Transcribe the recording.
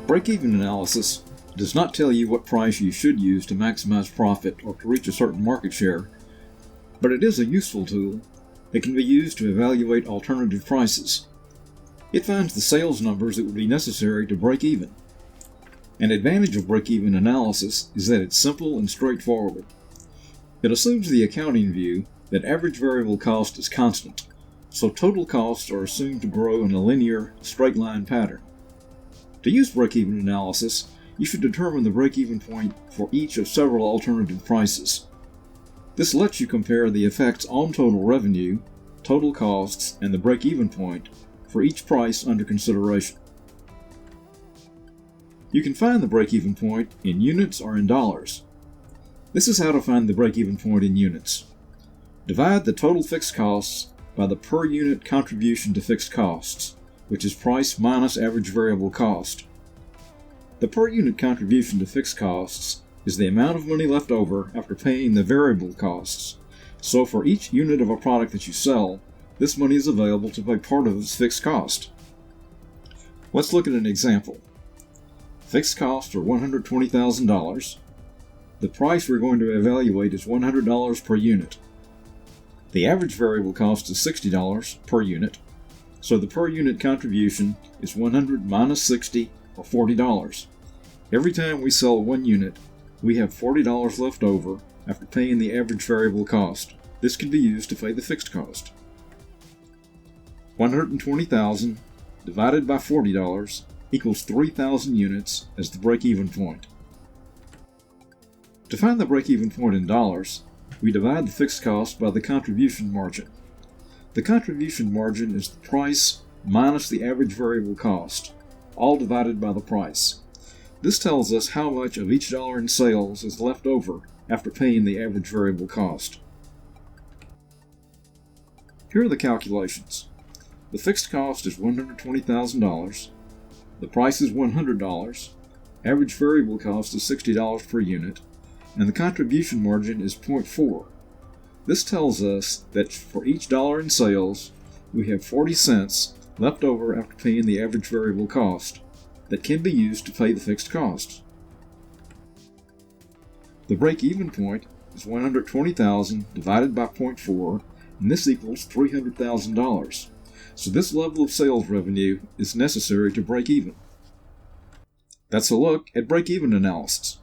Break-even analysis does not tell you what price you should use to maximize profit or to reach a certain market share, but it is a useful tool that can be used to evaluate alternative prices. It finds the sales numbers that would be necessary to break even. An advantage of break-even analysis is that it's simple and straightforward. It assumes the accounting view that average variable cost is constant, so total costs are assumed to grow in a linear, straight-line pattern. To use break-even analysis, you should determine the break-even point for each of several alternative prices. This lets you compare the effects on total revenue, total costs, and the break-even point for each price under consideration. You can find the break-even point in units or in dollars. This is how to find the break-even point in units. Divide the total fixed costs by the per unit contribution to fixed costs, which is price minus average variable cost. The per unit contribution to fixed costs is the amount of money left over after paying the variable costs. So for each unit of a product that you sell, this money is available to pay part of its fixed cost. Let's look at an example. Fixed costs are $120,000. The price we're going to evaluate is $100 per unit. The average variable cost is $60 per unit, so the per unit contribution is 100 minus 60, or $40. Every time we sell one unit, we have $40 left over after paying the average variable cost. This can be used to pay the fixed cost. 120,000 divided by $40 equals 3,000 units as the break-even point. To find the break-even point in dollars, we divide the fixed cost by the contribution margin. The contribution margin is the price minus the average variable cost, all divided by the price. This tells us how much of each dollar in sales is left over after paying the average variable cost. Here are the calculations. The fixed cost is $120,000. The price is $100. Average variable cost is $60 per unit, and the contribution margin is 0.4. This tells us that for each dollar in sales, we have 40 cents left over after paying the average variable cost that can be used to pay the fixed costs. The break-even point is $120,000 divided by 0.4, and this equals $300,000. So this level of sales revenue is necessary to break even. That's a look at break-even analysis.